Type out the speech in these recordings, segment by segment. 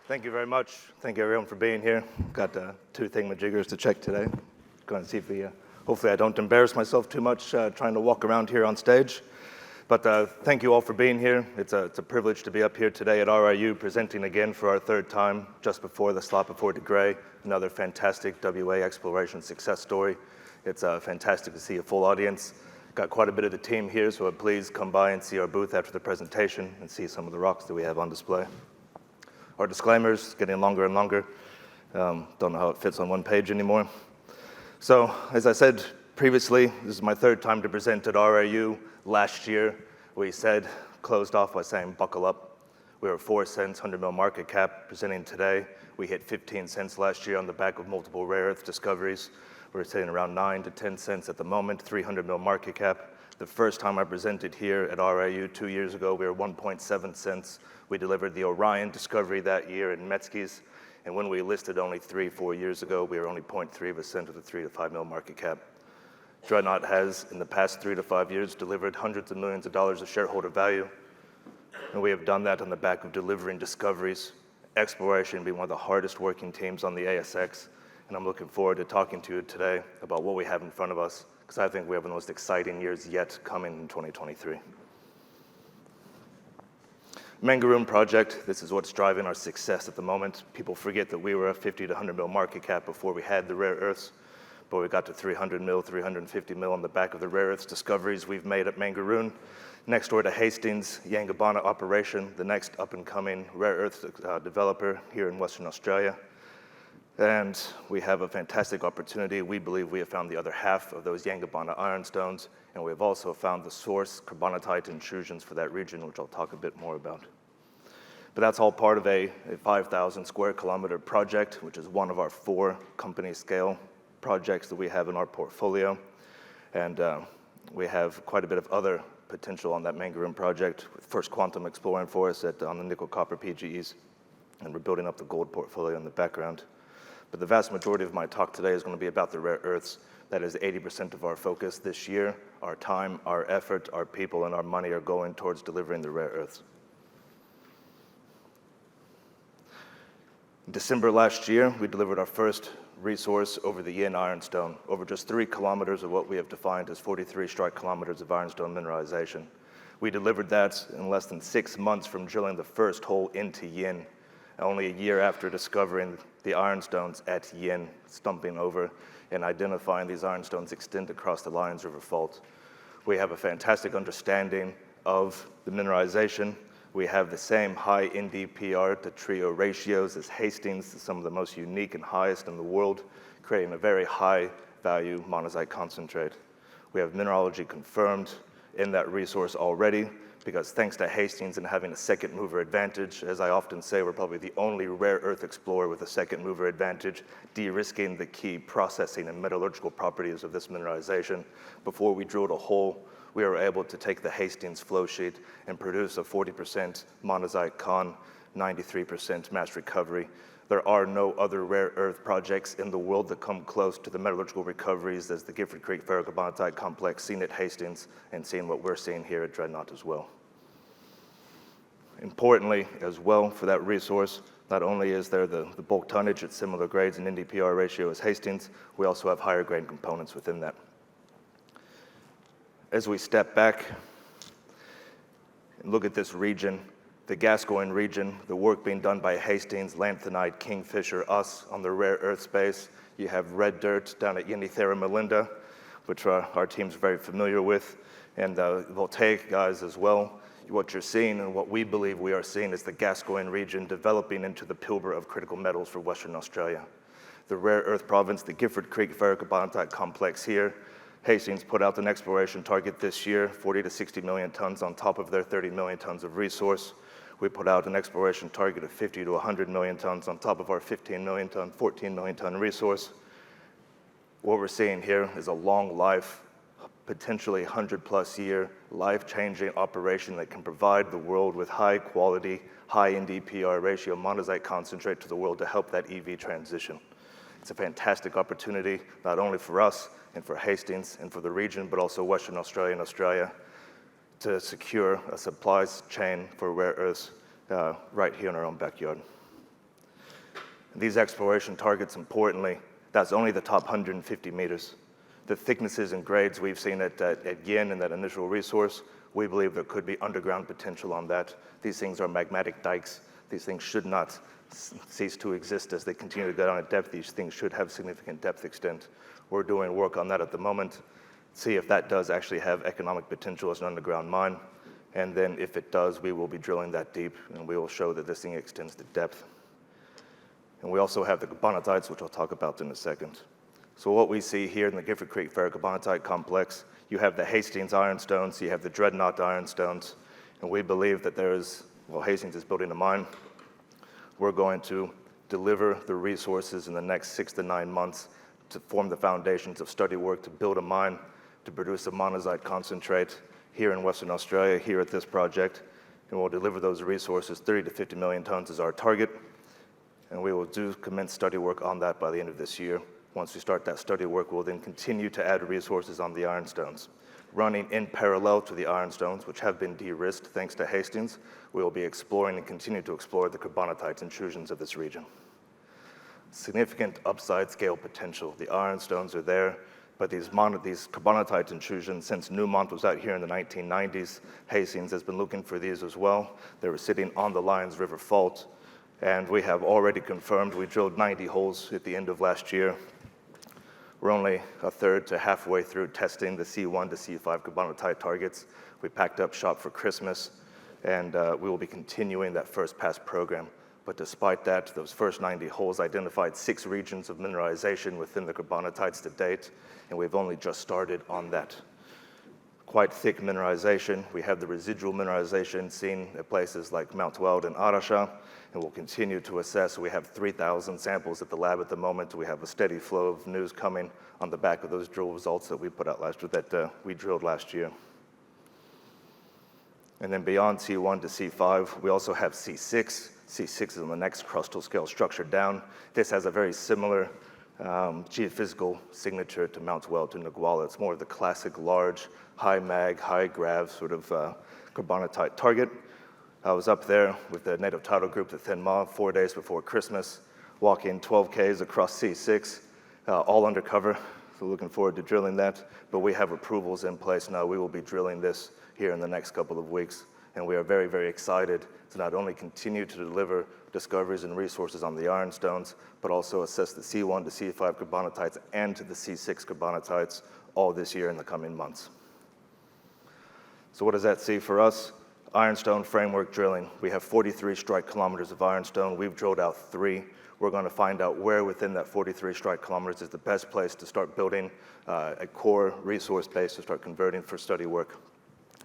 Thank you very much. Thank you everyone for being here. Got two thingamajiggers to check today. Going to see if hopefully I don't embarrass myself too much trying to walk around here on stage. But thank you all for being here. It's a privilege to be up here today at RIU presenting again for our third time, just before the slot before De Grey, another fantastic WA exploration success story. It's fantastic to see a full audience. Got quite a bit of the team here, so please come by and see our booth after the presentation and see some of the rocks that we have on display. Our disclaimers getting longer and longer. Don't know how it fits on one page anymore. So, as I said previously, this is my third time to present at RIU. Last year, we closed off by saying, buckle up. We were 4 cents, 100 mil market cap. Presenting today, we hit 15 cents last year on the back of multiple rare earth discoveries. We're sitting around 9 to 10 cents at the moment, 300 mil market cap. The first time I presented here at RIU 2 years ago, we were 1.7 cents. We delivered the Orion discovery that year in Metzke's. And when we listed only 3-4 years ago, we were only 0.3% of the 3 to 5 mil market cap. Dreadnought has, in the past 3 to 5 years, delivered hundreds of millions of dollars of shareholder value. And we have done that on the back of delivering discoveries, exploration being one of the hardest working teams on the ASX. And I'm looking forward to talking to you today about what we have in front of us, because I think we have the most exciting years yet coming in 2023. Mangaroon project, this is what's driving our success at the moment. People forget that we were a 50 to 100 mil market cap before we had the rare earths, but we got to 300 mil, 350 mil on the back of the rare earths discoveries we've made at Mangaroon. Next door to Hastings, Yangibana operation, the next up and coming rare earth developer here in Western Australia. And we have a fantastic opportunity. We believe we have found the other half of those Yangibana ironstones, and we have also found the source Carbonatite intrusions for that region, which I'll talk a bit more about. But that's all part of a 5,000 square kilometer project, which is one of our 4 company scale projects that we have in our portfolio. And we have quite a bit of other potential on that Mangaroon project, with First Quantum exploring for us on the nickel copper PGEs, and we're building up the gold portfolio in the background. But the vast majority of my talk today is going to be about the rare earths. That is 80% of our focus this year. Our time, our effort, our people, and our money are going towards delivering the rare earths. In December last year, we delivered our first resource over the Yin ironstone, over just 3 kilometers of what we have defined as 43 strike kilometers of ironstone mineralization. We delivered that in less than 6 months from drilling the first hole into Yin, only a year after discovering the ironstones at Yin, stumping over and identifying these ironstones extend across the Lions River Fault. We have a fantastic understanding of the mineralization. We have the same high NdPr to trio ratios as Hastings, some of the most unique and highest in the world, creating a very high value monazite concentrate. We have mineralogy confirmed in that resource already, because thanks to Hastings and having a second mover advantage, as I often say, we're probably the only rare earth explorer with a second mover advantage, de-risking the key processing and metallurgical properties of this mineralization. Before we drilled a hole, we were able to take the Hastings flow sheet and produce a 40% monazite con, 93% mass recovery. There are no other rare earth projects in the world that come close to the metallurgical recoveries as the Gifford Creek ferrocarbonatite complex seen at Hastings and seeing what we're seeing here at Dreadnought as well. Importantly as well for that resource, not only is there the bulk tonnage at similar grades and NdPr ratio as Hastings, we also have higher grade components within that. As we step back and look at this region, the Gascoyne region, the work being done by Hastings, Lanthanide, Kingfisher, us on the rare earth space. You have red dirt down at Yenithera Melinda, which our team's very familiar with, and the voltaic guys as well. What you're seeing and what we believe we are seeing is the Gascoyne region developing into the Pilbara of critical metals for Western Australia. The rare earth province, the Gifford Creek ferrocarbonatite complex here. Hastings put out an exploration target this year, 40 to 60 million tons on top of their 30 million tons of resource. We put out an exploration target of 50 to 100 million tons on top of our 15 million ton, 14 million ton resource. What we're seeing here is a long life, potentially 100+ year, life-changing operation that can provide the world with high quality, high NdPr ratio monazite concentrate to the world to help that EV transition. It's a fantastic opportunity, not only for us and for Hastings and for the region, but also Western Australia and Australia, to secure a supplies chain for rare earths right here in our own backyard. These exploration targets, importantly, that's only the top 150 meters. The thicknesses and grades we've seen at Yin in that initial resource, we believe there could be underground potential on that. These things are magmatic dikes. These things should not cease to exist as they continue to go down at depth. These things should have significant depth extent. We're doing work on that at the moment, see if that does actually have economic potential as an underground mine. And then if it does, we will be drilling that deep, and we will show that this thing extends to depth. And we also have the carbonatites, which I'll talk about in a second. So what we see here in the Gifford Creek ferrocarbonatite complex, you have the Hastings ironstones, you have the Dreadnought ironstones, and we believe that Hastings is building a mine. We're going to deliver the resources in the next 6 to 9 months to form the foundations of study work to build a mine, to produce a monazite concentrate here in Western Australia, here at this project, and we'll deliver those resources. 30 to 50 million tons is our target, and we will commence study work on that by the end of this year. Once we start that study work, we'll then continue to add resources on the ironstones. Running in parallel to the ironstones, which have been de-risked thanks to Hastings, we will be exploring and continue to explore the carbonatite intrusions of this region. Significant upside scale potential. The ironstones are there, but these carbonatite intrusions, since Newmont was out here in the 1990s, Hastings has been looking for these as well. They were sitting on the Lions River Fault, and we have already confirmed, we drilled 90 holes at the end of last year. We're only a third to halfway through testing the C1 to C5 carbonatite targets. We packed up shop for Christmas, and we will be continuing that first pass program. But despite that, those first 90 holes identified 6 regions of mineralization within the carbonatites to date, and we've only just started on that. Quite thick mineralization. We have the residual mineralization seen at places like Mount Weld and Arasha, and we'll continue to assess. We have 3,000 samples at the lab at the moment. We have a steady flow of news coming on the back of those drill results that we put out last year, that we drilled last year. And then beyond C1 to C5, we also have C6. C6 is on the next crustal scale structure down. This has a very similar geophysical signature to Mount Weld and Ngualla. It's more of the classic large, high mag, high grav sort of carbonatite target. I was up there with the native title group, the Thin Ma, 4 days before Christmas, walking 12 Ks across C6, all undercover. So looking forward to drilling that. But we have approvals in place now. We will be drilling this here in the next couple of weeks. And we are very, very excited to not only continue to deliver discoveries and resources on the ironstones, but also assess the C1 to C5 carbonatites and to the C6 carbonatites all this year in the coming months. So what does that see for us? Ironstone framework drilling. We have 43 strike kilometers of ironstone. We've drilled out 3. We're going to find out where within that 43 strike kilometers is the best place to start building a core resource base to start converting for study work.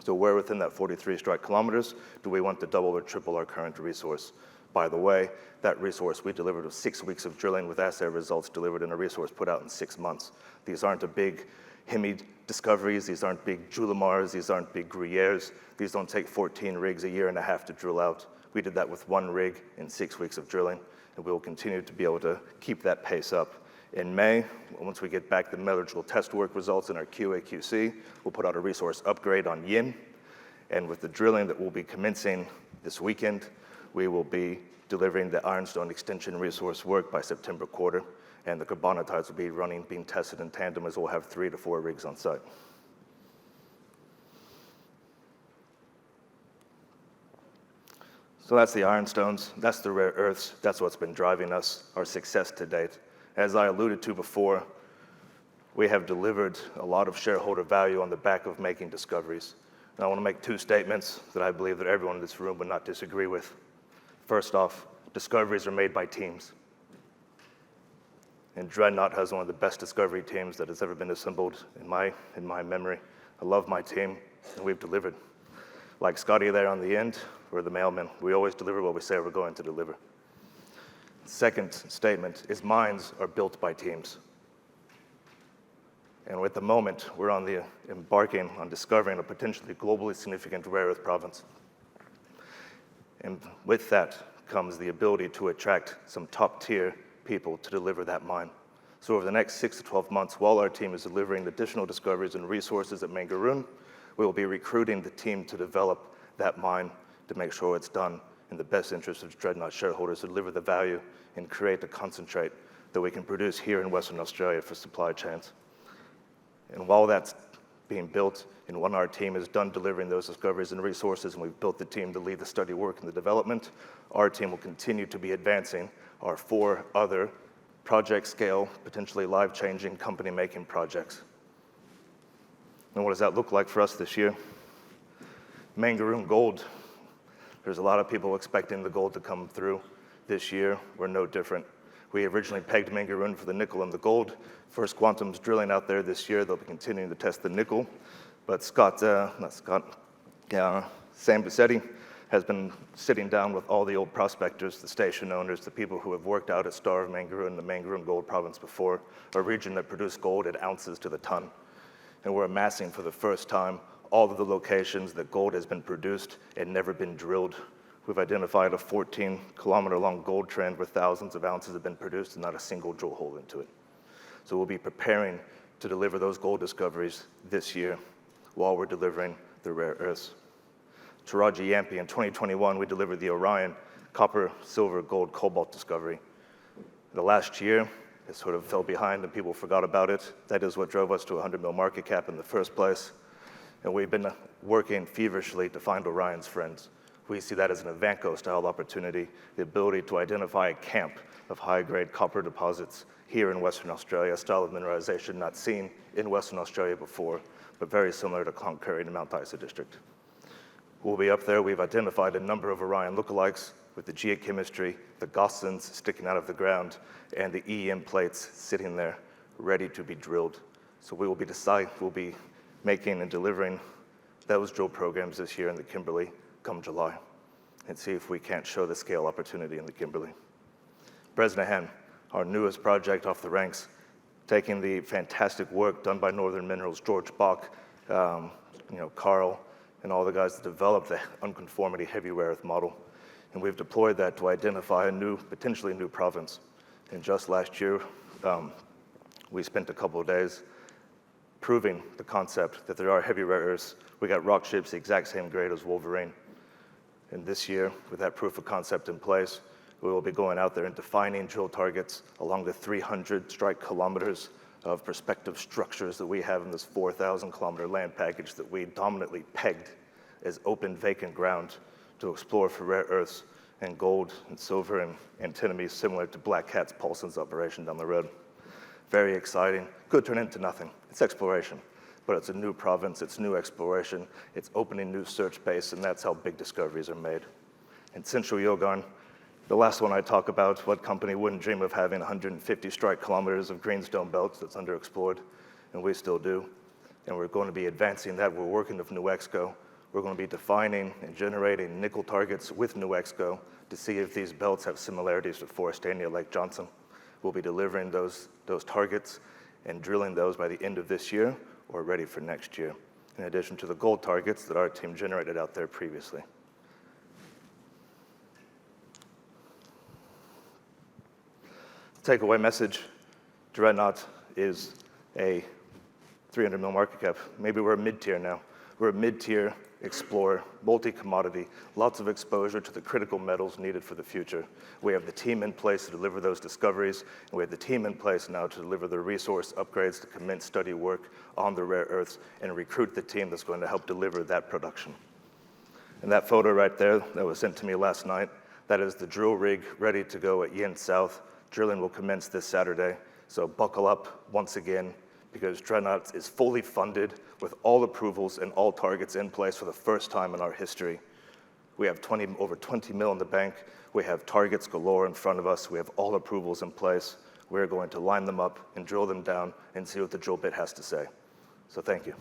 So where within that 43 strike kilometers do we want to double or triple our current resource? By the way, that resource we delivered with 6 weeks of drilling with assay results delivered in a resource put out in 6 months. These aren't a big Hemi discoveries. These aren't big Julimars. These aren't big Gruyères. These don't take 14 rigs a year and a half to drill out. We did that with 1 rig in 6 weeks of drilling, and we will continue to be able to keep that pace up. In May, once we get back the metallurgical test work results in our QA/QC, we'll put out a resource upgrade on Yin. And with the drilling that we'll be commencing this weekend, we will be delivering the ironstone extension resource work by September quarter. And the carbonatites will be being tested in tandem, as we'll have 3 to 4 rigs on site. So that's the ironstones, that's the rare earths, that's what's been driving us, our success to date. As I alluded to before, we have delivered a lot of shareholder value on the back of making discoveries. And I want to make 2 statements that I believe that everyone in this room would not disagree with. First off, discoveries are made by teams. And Dreadnought has one of the best discovery teams that has ever been assembled in my memory. I love my team, and we've delivered. Like Scotty there on the end, we're the mailmen. We always deliver what we say we're going to deliver. Second statement is mines are built by teams. And at the moment, we're embarking on discovering a potentially globally significant rare earth province. And with that comes the ability to attract some top-tier people to deliver that mine. So over the next 6 to 12 months, while our team is delivering additional discoveries and resources at Mangaroon, we will be recruiting the team to develop that mine to make sure it's done in the best interest of Dreadnought shareholders to deliver the value and create the concentrate that we can produce here in Western Australia for supply chains. And while that's being built, and when our team is done delivering those discoveries and resources, and we've built the team to lead the study work and the development, our team will continue to be advancing our 4 other project scale, potentially life-changing, company-making projects. And what does that look like for us this year? Mangaroon gold. There's a lot of people expecting the gold to come through this year. We're no different. We originally pegged Mangaroon for the nickel and the gold. First Quantum's drilling out there this year. They'll be continuing to test the nickel. But Sam Bassetti has been sitting down with all the old prospectors, the station owners, the people who have worked out at Star of Mangaroon, the Mangaroon Gold Province before, a region that produced gold at ounces to the ton. And we're amassing for the first time all of the locations that gold has been produced and never been drilled. We've identified a 14-kilometer-long gold trend where thousands of ounces have been produced and not a single drill hole into it. So we'll be preparing to deliver those gold discoveries this year while we're delivering the rare earths. Taraji Yampi, in 2021, we delivered the Orion copper, silver, gold, cobalt discovery. The last year, it sort of fell behind and people forgot about it. That is what drove us to a $100 million market cap in the first place. And we've been working feverishly to find Orion's friends. We see that as an Avanco-style opportunity, the ability to identify a camp of high-grade copper deposits here in Western Australia, a style of mineralization not seen in Western Australia before, but very similar to Cloncurry and Mount Isa district. We'll be up there. We've identified a number of Orion lookalikes with the geochemistry, the Gossans sticking out of the ground, and the EM plates sitting there ready to be drilled. So we'll be making and delivering those drill programs this year in the Kimberley come July and see if we can't show the scale opportunity in the Kimberley. Bresnahan, our newest project off the ranks, taking the fantastic work done by Northern Minerals, George Bach, Carl, and all the guys that developed the unconformity heavy rare earth model. And we've deployed that to identify a potentially new province. And just last year, we spent a couple of days proving the concept that there are heavy rare earths. We got rock shapes the exact same grade as Wolverine. And this year, with that proof of concept in place, we will be going out there and defining drill targets along the 300 strike kilometers of prospective structures that we have in this 4,000 kilometer land package that we dominantly pegged as open vacant ground to explore for rare earths and gold and silver and antimony similar to Black Cat's Paulson's operation down the road. Very exciting. Could turn into nothing. It's exploration, but it's a new province, it's new exploration, it's opening new search space, and that's how big discoveries are made. In Central Yilgarn, the last one I talk about, what company wouldn't dream of having 150 strike kilometers of greenstone belts that's underexplored, and we still do. And we're going to be advancing that. We're working with New Exco. We're going to be defining and generating nickel targets with New Exco to see if these belts have similarities to Forestania Lake Johnson. We'll be delivering those targets and drilling those by the end of this year or ready for next year, in addition to the gold targets that our team generated out there previously. Takeaway message, Dreadnought is a 300 mil market cap. Maybe we're a mid-tier now. We're a mid-tier explorer, multi-commodity, lots of exposure to the critical metals needed for the future. We have the team in place to deliver those discoveries, and we have the team in place now to deliver the resource upgrades to commence study work on the rare earths and recruit the team that's going to help deliver that production. And that photo right there that was sent to me last night, that is the drill rig ready to go at Yin South. Drilling will commence this Saturday, so buckle up once again because Dreadnought is fully funded with all approvals and all targets in place for the first time in our history. We have over 20 mil in the bank. We have targets galore in front of us. We have all approvals in place. We're going to line them up and drill them down and see what the drill bit has to say. So thank you.